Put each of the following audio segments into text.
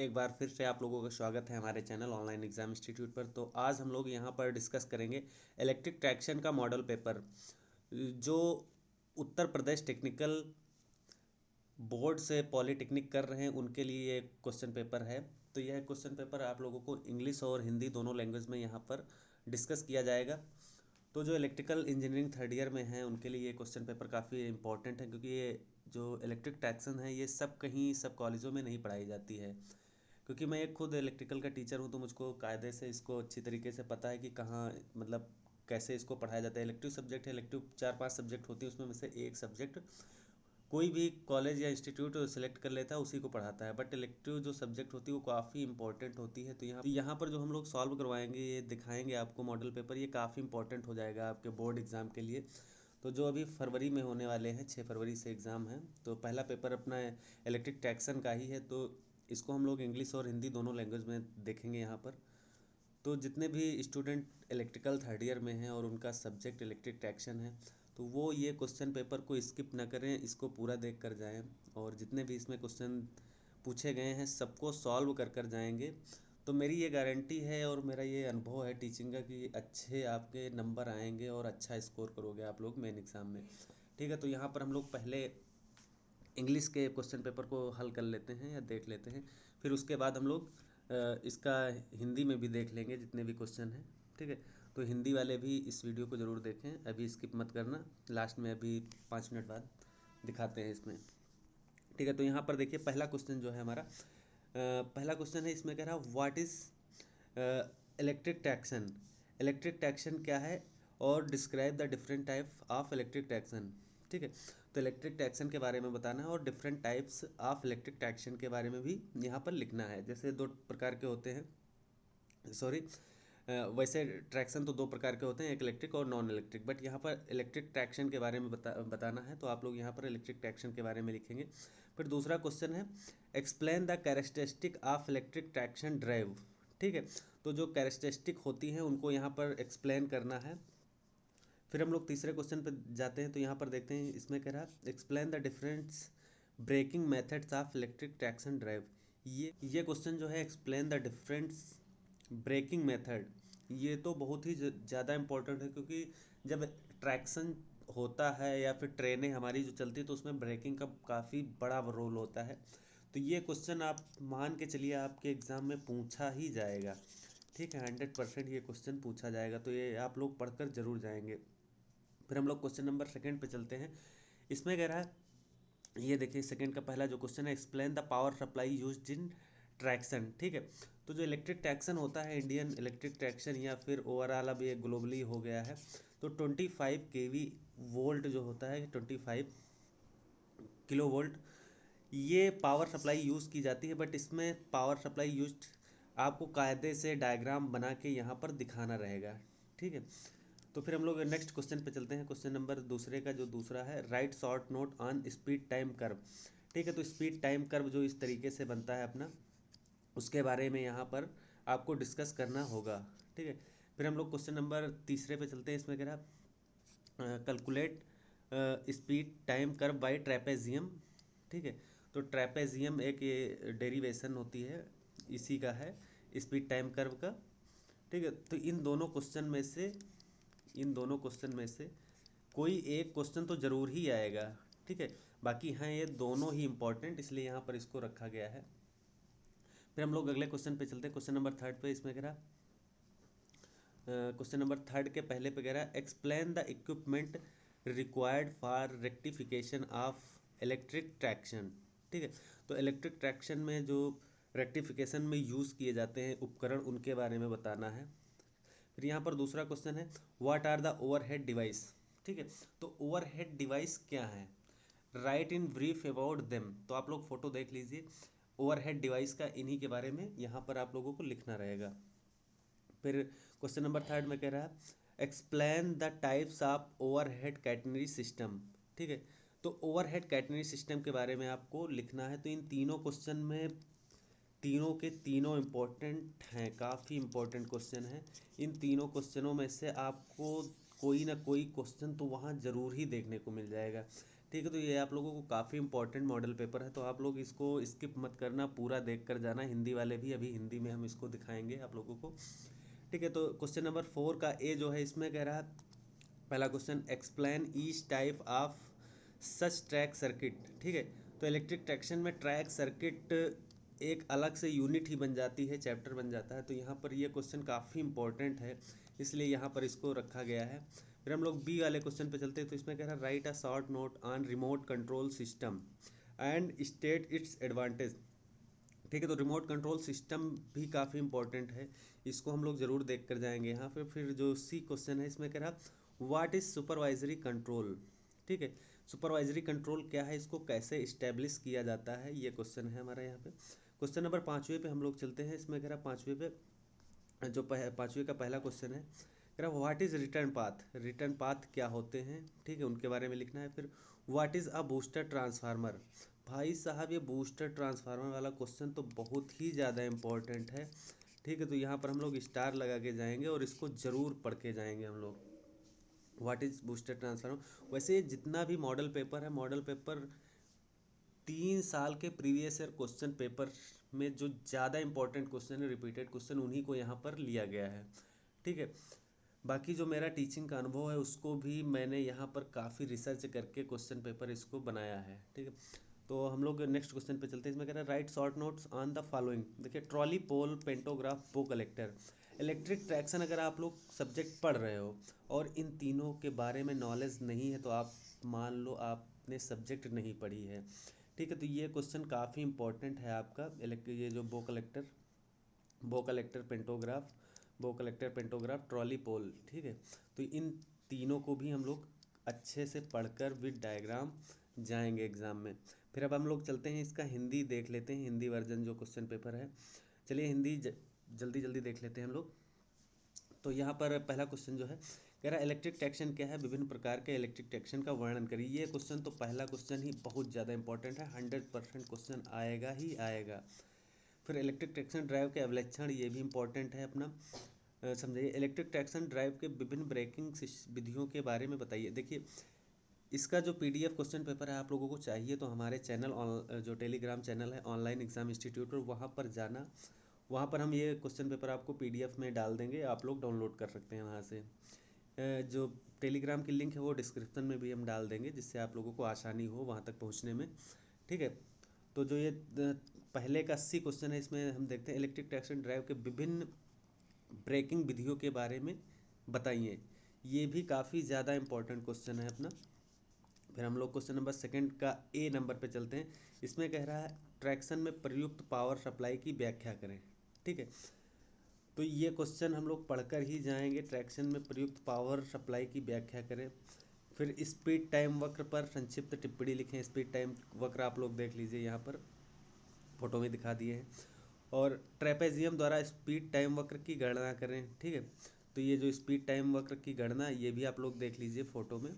एक बार फिर से आप लोगों का स्वागत है हमारे चैनल ऑनलाइन एग्जाम इंस्टीट्यूट पर। तो आज हम लोग यहाँ पर डिस्कस करेंगे इलेक्ट्रिक ट्रैक्शन का मॉडल पेपर, जो उत्तर प्रदेश टेक्निकल बोर्ड से पॉलीटेक्निक कर रहे हैं उनके लिए ये क्वेश्चन पेपर है। तो यह क्वेश्चन पेपर आप लोगों को इंग्लिश और हिंदी दोनों लैंग्वेज में यहाँ पर डिस्कस किया जाएगा। तो जो इलेक्ट्रिकल इंजीनियरिंग थर्ड ईयर में हैं उनके लिए ये क्वेश्चन पेपर काफ़ी इंपॉर्टेंट है, क्योंकि ये जो इलेक्ट्रिक ट्रैक्शन है ये सब कॉलेजों में नहीं पढ़ाई जाती है। क्योंकि मैं एक खुद इलेक्ट्रिकल का टीचर हूँ, तो मुझको कायदे से इसको अच्छी तरीके से पता है कि कहाँ मतलब कैसे इसको पढ़ाया जाता है। इलेक्टिव सब्जेक्ट है, इलेक्टिव 4-5 सब्जेक्ट होती है, उसमें में से एक सब्जेक्ट कोई भी कॉलेज या इंस्टीट्यूट सेलेक्ट कर लेता है, उसी को पढ़ाता है। बट इलेक्टिव जो सब्जेक्ट होती है वो काफ़ी इंपॉर्टेंट होती है। तो यहाँ पर जो हम लोग सॉल्व करवाएंगे, ये दिखाएंगे आपको मॉडल पेपर, ये काफ़ी इंपॉर्टेंट हो जाएगा आपके बोर्ड एग्ज़ाम के लिए। तो जो अभी फरवरी में होने वाले हैं, 6 फरवरी से एग्ज़ाम है, तो पहला पेपर अपना इलेक्ट्रिक ट्रैक्शन का ही है। तो इसको हम लोग इंग्लिश और हिंदी दोनों लैंग्वेज में देखेंगे यहाँ पर। तो जितने भी स्टूडेंट इलेक्ट्रिकल थर्ड ईयर में हैं और उनका सब्जेक्ट इलेक्ट्रिक ट्रैक्शन है, तो वो ये क्वेश्चन पेपर को स्किप ना करें, इसको पूरा देख कर जाएँ। और जितने भी इसमें क्वेश्चन पूछे गए हैं सबको सॉल्व कर कर जाएंगे। तो मेरी ये गारंटी है और मेरा ये अनुभव है टीचिंग का कि अच्छे आपके नंबर आएंगे और अच्छा स्कोर करोगे आप लोग मेन एग्ज़ाम में। ठीक है, तो यहाँ पर हम लोग पहले इंग्लिश के क्वेश्चन पेपर को हल कर लेते हैं या देख लेते हैं, फिर उसके बाद हम लोग इसका हिंदी में भी देख लेंगे जितने भी क्वेश्चन हैं। ठीक है, तो हिंदी वाले भी इस वीडियो को ज़रूर देखें, अभी स्किप मत करना, लास्ट में अभी 5 मिनट बाद दिखाते हैं इसमें। ठीक है, तो यहाँ पर देखिए पहला क्वेश्चन जो है हमारा, पहला क्वेश्चन है, इसमें कह रहा what is electric traction. Electric traction क्या है और describe the different type of electric traction. ठीक है, तो इलेक्ट्रिक ट्रैक्शन के बारे में बताना है और different types of electric traction के बारे में भी यहाँ पर लिखना है। जैसे दो प्रकार के होते हैं, सॉरी, वैसे ट्रैक्शन तो दो प्रकार के होते हैं, एक इलेक्ट्रिक और नॉन इलेक्ट्रिक, बट यहाँ पर इलेक्ट्रिक ट्रैक्शन के बारे में बताना है, तो आप लोग यहाँ पर इलेक्ट्रिक ट्रैक्शन के बारे में लिखेंगे। फिर दूसरा क्वेश्चन है, explain the characteristic of electric traction drive. ठीक है, तो जो कैरेक्टरिस्टिक होती हैं उनको यहाँ पर एक्सप्लेन करना है। फिर हम लोग तीसरे क्वेश्चन पर जाते हैं, तो यहाँ पर देखते हैं, इसमें कह रहा explain the difference braking methods of electric traction drive. ये क्वेश्चन जो है explain the difference braking method, ये तो बहुत ही ज़्यादा इम्पोर्टेंट है, क्योंकि जब ट्रैक्शन होता है या फिर ट्रेनें हमारी जो चलती है तो उसमें ब्रेकिंग का काफ़ी बड़ा रोल होता है। तो ये क्वेश्चन आप मान के चलिए आपके एग्ज़ाम में पूछा ही जाएगा। ठीक है, 100% ये क्वेश्चन पूछा जाएगा, तो ये आप लोग पढ़कर ज़रूर जाएंगे। फिर हम लोग क्वेश्चन नंबर सेकंड पे चलते हैं। इसमें कह रहा है, ये देखिए सेकंड का पहला जो क्वेश्चन है, explain the power supply used in traction. ठीक है, तो जो इलेक्ट्रिक ट्रैक्शन होता है, इंडियन इलेक्ट्रिक ट्रैक्शन या फिर ओवरऑल अब ये ग्लोबली हो गया है, तो 25 केवी वोल्ट जो होता है, 25 किलो वोल्ट, ये पावर सप्लाई यूज़ की जाती है। बट इसमें पावर सप्लाई यूज आपको कायदे से डायग्राम बना के यहाँ पर दिखाना रहेगा। ठीक है, तो फिर हम लोग नेक्स्ट क्वेश्चन पे चलते हैं। क्वेश्चन नंबर दूसरे का जो दूसरा है, right short note on speed time curve. ठीक है, तो स्पीड टाइम कर्व जो इस तरीके से बनता है अपना, उसके बारे में यहाँ पर आपको डिस्कस करना होगा। ठीक है, फिर हम लोग क्वेश्चन नंबर तीसरे पे चलते हैं। इसमें कह रहा calculate speed time curve y trapezium. ठीक है, तो ट्रेपेजियम एक ये डेरिवेशन होती है, इसी का है स्पीड टाइम कर्व का। ठीक है, तो इन दोनों क्वेश्चन में से कोई एक क्वेश्चन तो ज़रूर ही आएगा। ठीक है, बाकी हैं ये दोनों ही इम्पोर्टेंट, इसलिए यहाँ पर इसको रखा गया है। फिर हम लोग अगले क्वेश्चन पे चलते हैं, क्वेश्चन नंबर थर्ड पे। इसमें कह रहा क्वेश्चन नंबर थर्ड के पहले पे कह रहा है, explain the equipment required for rectification of electric traction. ठीक है, तो इलेक्ट्रिक ट्रैक्शन में जो रेक्टिफिकेशन में यूज़ किए जाते हैं उपकरण, उनके बारे में बताना है। फिर यहाँ पर दूसरा क्वेश्चन है, what are the overhead device. ठीक है, तो ओवरहेड डिवाइस क्या है, write in brief about them. तो आप लोग फोटो देख लीजिए, ओवरहेड डिवाइस का इन्हीं के बारे में यहाँ पर आप लोगों को लिखना रहेगा। फिर क्वेश्चन नंबर थर्ड में कह रहा है, explain the types of overhead catenary system. ठीक है, तो ओवरहेड कैटनरी सिस्टम के बारे में आपको लिखना है। तो इन तीनों क्वेश्चन में तीनों के तीनों इम्पोर्टेंट हैं, काफ़ी इम्पोर्टेंट क्वेश्चन हैं। इन तीनों क्वेश्चनों में से आपको कोई ना कोई क्वेश्चन तो वहाँ ज़रूर ही देखने को मिल जाएगा। ठीक है। तो ये आप लोगों को काफ़ी इंपॉर्टेंट मॉडल पेपर है, तो आप लोग इसको स्किप मत करना, पूरा देख कर जाना। हिंदी वाले भी अभी हिंदी में हम इसको दिखाएंगे आप लोगों को। ठीक है। तो क्वेश्चन नंबर 4 का ए जो है इसमें कह रहा है, पहला question, explain each type of such track circuit. ठीक है। तो इलेक्ट्रिक ट्रैक्शन में ट्रैक सर्किट एक अलग से यूनिट ही बन जाती है, चैप्टर बन जाता है। तो यहाँ पर ये क्वेश्चन काफ़ी इंपॉर्टेंट है, इसलिए यहाँ पर इसको रखा गया है। फिर हम लोग बी वाले क्वेश्चन पे चलते हैं। तो इसमें कह रहा है, right a short note on remote control system and state it's advantage. ठीक है। तो रिमोट कंट्रोल सिस्टम भी काफ़ी इंपॉर्टेंट है, इसको हम लोग ज़रूर देख कर जाएंगे यहाँ पे। फिर जो सी क्वेश्चन है इसमें कह रहा, व्हाट इज़ सुपरवाइजरी कंट्रोल। ठीक है। सुपरवाइजरी कंट्रोल क्या है, इसको कैसे इस्टेब्लिश किया जाता है, ये क्वेश्चन है हमारा यहाँ पे। क्वेश्चन नंबर 5वें पे हम लोग चलते हैं। इसमें कह रहा 5वें पे जो 5वें का पहला क्वेश्चन है, कह रहा what is return path. Return path क्या होते हैं, ठीक है, उनके बारे में लिखना है। फिर what is a booster transformer. भाई साहब ये बूस्टर ट्रांसफार्मर वाला क्वेश्चन तो बहुत ही ज़्यादा इम्पोर्टेंट है। ठीक है। तो यहाँ पर हम लोग स्टार लगा के जाएंगे और इसको ज़रूर पढ़ के जाएंगे हम लोग। What is booster transformer. वैसे जितना भी मॉडल पेपर है, मॉडल पेपर 3 साल के प्रीवियस ईयर क्वेश्चन पेपर में जो ज़्यादा इंपॉर्टेंट क्वेश्चन है, रिपीटेड क्वेश्चन, उन्हीं को यहाँ पर लिया गया है। ठीक है। बाकी जो मेरा टीचिंग का अनुभव है उसको भी मैंने यहाँ पर काफ़ी रिसर्च करके क्वेश्चन पेपर इसको बनाया है। ठीक है। तो हम लोग नेक्स्ट क्वेश्चन पे चलते हैं। इसमें कह रहा है, right short notes on the following. देखिए, ट्रॉली, पोल, पेंटोग्राफ, बो कलेक्टर। इलेक्ट्रिक ट्रैक्शन अगर आप लोग सब्जेक्ट पढ़ रहे हो और इन तीनों के बारे में नॉलेज नहीं है, तो आप मान लो आपने सब्जेक्ट नहीं पढ़ी है। ठीक है। तो ये क्वेश्चन काफ़ी इंपॉर्टेंट है आपका। ये जो बो कलेक्टर पेंटोग्राफ, ट्रॉली, पोल। ठीक है। तो इन तीनों को भी हम लोग अच्छे से पढ़कर विद डायग्राम जाएंगे एग्ज़ाम में। फिर अब हम लोग चलते हैं, इसका हिंदी देख लेते हैं, हिंदी वर्जन जो क्वेश्चन पेपर है। चलिए हिंदी जल्दी जल्दी देख लेते हैं हम लोग। तो यहाँ पर पहला क्वेश्चन जो है, कह रहा है इलेक्ट्रिक ट्रैक्शन क्या है, विभिन्न प्रकार के इलेक्ट्रिक ट्रैक्शन का वर्णन करिए। ये क्वेश्चन तो पहला क्वेश्चन ही बहुत ज़्यादा इंपॉर्टेंट है, 100% क्वेश्चन आएगा ही आएगा। फिर इलेक्ट्रिक ट्रैक्शन ड्राइव के अवलक्षण, ये भी इंपॉर्टेंट है अपना। समझिए, इलेक्ट्रिक ट्रैक्शन ड्राइव के विभिन्न ब्रेकिंग विधियों के बारे में बताइए। देखिए, इसका जो पीडीएफ क्वेश्चन पेपर है आप लोगों को चाहिए तो हमारे चैनल जो टेलीग्राम चैनल है ऑनलाइन एग्जाम इंस्टीट्यूट पर, वहाँ पर जाना। वहाँ पर हम ये क्वेश्चन पेपर आपको पीडीएफ में डाल देंगे, आप लोग डाउनलोड कर सकते हैं वहाँ से। जो टेलीग्राम की लिंक है वो डिस्क्रिप्शन में भी हम डाल देंगे, जिससे आप लोगों को आसानी हो वहाँ तक पहुँचने में। ठीक है। तो जो ये पहले का सी क्वेश्चन है, इसमें हम देखते हैं, इलेक्ट्रिक ट्रैक्शन ड्राइव के विभिन्न ब्रेकिंग विधियों के बारे में बताइए। ये भी काफ़ी ज़्यादा इंपॉर्टेंट क्वेश्चन है अपना। फिर हम लोग क्वेश्चन नंबर 2 का ए नंबर पे चलते हैं। इसमें कह रहा है, ट्रैक्शन में प्रयुक्त पावर सप्लाई की व्याख्या करें। ठीक है। तो ये क्वेश्चन हम लोग पढ़कर ही जाएंगे, ट्रैक्शन में प्रयुक्त पावर सप्लाई की व्याख्या करें। फिर स्पीड टाइम वक्र पर संक्षिप्त टिप्पणी लिखें। स्पीड टाइम वक्र आप लोग देख लीजिए, यहाँ पर फोटो में दिखा दिए हैं। और ट्रेपेजियम द्वारा स्पीड टाइम वक्र की गणना करें। ठीक है। तो ये जो स्पीड टाइम वक्र की गणना, ये भी आप लोग देख लीजिए फोटो में।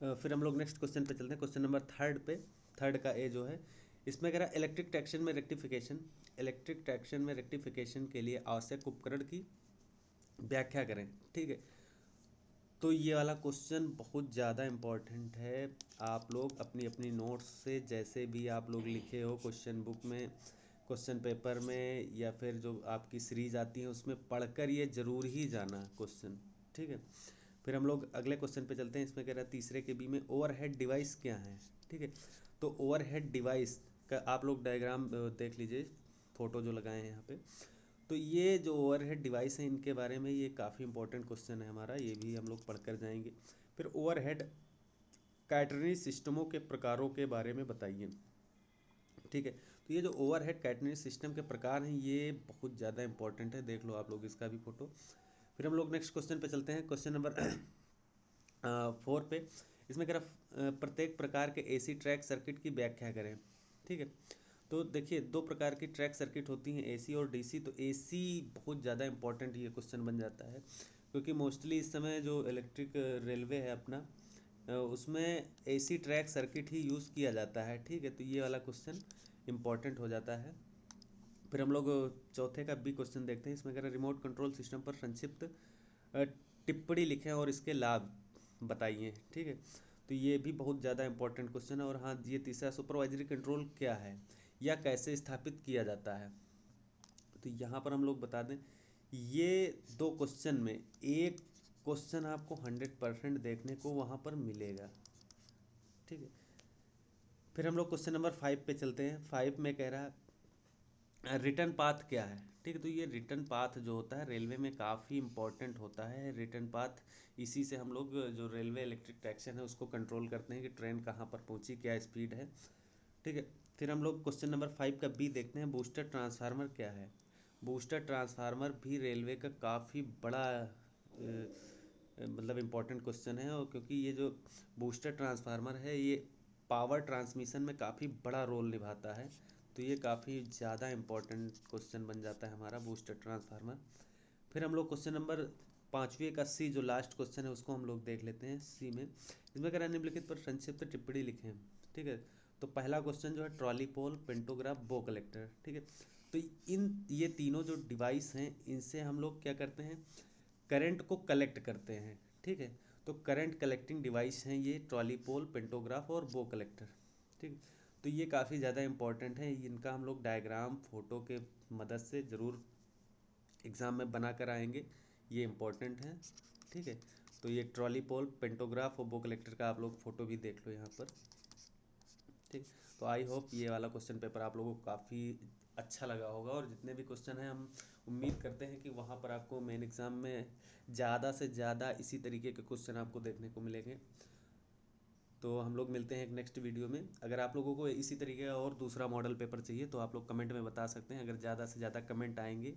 फिर हम लोग नेक्स्ट क्वेश्चन पे चलते हैं, क्वेश्चन नंबर 3 पे। 3 का ए जो है, इसमें कह रहा है, इलेक्ट्रिक ट्रैक्शन में रेक्टिफिकेशन। इलेक्ट्रिक ट्रैक्शन में रेक्टिफिकेशन के लिए आवश्यक उपकरण की व्याख्या करें। ठीक है। तो ये वाला क्वेश्चन बहुत ज़्यादा इम्पोर्टेंट है। आप लोग अपनी अपनी नोट्स से, जैसे भी आप लोग लिखे हो क्वेश्चन बुक में, क्वेश्चन पेपर में, या फिर जो आपकी सीरीज आती है उसमें पढ़कर ये ज़रूर ही जाना क्वेश्चन। ठीक है। फिर हम लोग अगले क्वेश्चन पे चलते हैं। इसमें कह रहा है, तीसरे के बी में, ओवरहेड डिवाइस क्या है। ठीक है। तो ओवरहेड डिवाइस का आप लोग डायग्राम देख लीजिए, फोटो जो लगाए हैं यहाँ पे। तो ये जो ओवरहेड डिवाइस है, इनके बारे में ये काफ़ी इंपॉर्टेंट क्वेश्चन है हमारा, ये भी हम लोग पढ़कर जाएंगे। फिर ओवरहेड कैटरनरी सिस्टमों के प्रकारों के बारे में बताइए। ठीक है। तो ये जो ओवरहेड कैटरनरी सिस्टम के प्रकार हैं, ये बहुत ज़्यादा इंपॉर्टेंट है, देख लो आप लोग इसका भी फोटो। फिर हम लोग नेक्स्ट क्वेश्चन पे चलते हैं, क्वेश्चन नंबर 4 पे। इसमें कह रहा, प्रत्येक प्रकार के एसी ट्रैक सर्किट की व्याख्या करें। ठीक है। तो देखिए, 2 प्रकार की ट्रैक सर्किट होती हैं, एसी और डीसी। तो एसी बहुत ज़्यादा इंपॉर्टेंट ये क्वेश्चन बन जाता है, क्योंकि मोस्टली इस समय जो इलेक्ट्रिक रेलवे है अपना, उसमें एसी ट्रैक सर्किट ही यूज़ किया जाता है। ठीक है। तो ये वाला क्वेश्चन इंपॉर्टेंट हो जाता है। फिर हम लोग चौथे का बी क्वेश्चन देखते हैं। इसमें कह रहा है, रिमोट कंट्रोल सिस्टम पर संक्षिप्त टिप्पणी लिखें और इसके लाभ बताइए। ठीक है। तो ये भी बहुत ज़्यादा इंपॉर्टेंट क्वेश्चन है। और हाँ, ये तीसरा, सुपरवाइजरी कंट्रोल क्या है या कैसे स्थापित किया जाता है। तो यहाँ पर हम लोग बता दें, ये दो क्वेश्चन में एक क्वेश्चन आपको 100% देखने को वहाँ पर मिलेगा। ठीक है, फिर हम लोग क्वेश्चन नंबर 5 पे चलते हैं। 5 में कह रहा है रिटर्न पाथ क्या है। ठीक है, तो ये रिटर्न पाथ जो होता है रेलवे में काफ़ी इंपॉर्टेंट होता है। रिटर्न पाथ, इसी से हम लोग जो रेलवे इलेक्ट्रिक ट्रैक्शन है उसको कंट्रोल करते हैं कि ट्रेन कहाँ पर पहुँची, क्या स्पीड है। ठीक है, फिर हम लोग क्वेश्चन नंबर 5 का बी देखते हैं, बूस्टर ट्रांसफार्मर क्या है। बूस्टर ट्रांसफार्मर भी रेलवे का काफ़ी बड़ा मतलब इम्पोर्टेंट क्वेश्चन है। और क्योंकि ये जो बूस्टर ट्रांसफार्मर है ये पावर ट्रांसमिशन में काफ़ी बड़ा रोल निभाता है, तो ये काफ़ी ज़्यादा इम्पोर्टेंट क्वेश्चन बन जाता है हमारा बूस्टर ट्रांसफार्मर। फिर हम लोग क्वेश्चन नंबर 5वीं का सी, जो लास्ट क्वेश्चन है उसको हम लोग देख लेते हैं। सी में इसमें कह रहा है निम्नलिखित पर संक्षिप्त टिप्पणी लिखें। ठीक है, तो पहला क्वेश्चन जो है ट्रॉली पोल, पेंटोग्राफ, बो कलेक्टर। ठीक है, तो ये तीनों जो डिवाइस हैं इनसे हम लोग क्या करते हैं, करंट को कलेक्ट करते हैं। ठीक है, तो करंट कलेक्टिंग डिवाइस हैं ये ट्रॉली पोल, पेंटोग्राफ और बो कलेक्टर। ठीक है, तो ये काफ़ी ज़्यादा इंपॉर्टेंट है, इनका हम लोग डायग्राम फोटो के मदद से ज़रूर एग्ज़ाम में बना कर आएंगे, ये इम्पोर्टेंट है। ठीक है, तो ये ट्रॉली पोल, पेंटोग्राफ और बो कलेक्टर का आप लोग फ़ोटो भी देख लो यहाँ पर। ठीक, तो आई होप ये वाला क्वेश्चन पेपर आप लोगों को काफ़ी अच्छा लगा होगा। और जितने भी क्वेश्चन हैं हम उम्मीद करते हैं कि वहाँ पर आपको मेन एग्ज़ाम में ज़्यादा से ज़्यादा इसी तरीके के क्वेश्चन आपको देखने को मिलेंगे। तो हम लोग मिलते हैं एक नेक्स्ट वीडियो में। अगर आप लोगों को इसी तरीके का और दूसरा मॉडल पेपर चाहिए तो आप लोग कमेंट में बता सकते हैं। अगर ज़्यादा से ज़्यादा कमेंट आएंगे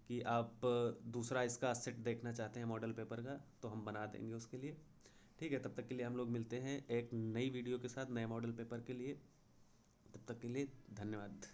कि आप दूसरा इसका सेट देखना चाहते हैं मॉडल पेपर का, तो हम बना देंगे उसके लिए। ठीक है, तब तक के लिए हम लोग मिलते हैं एक नई वीडियो के साथ नए मॉडल पेपर के लिए। तब तक के लिए धन्यवाद।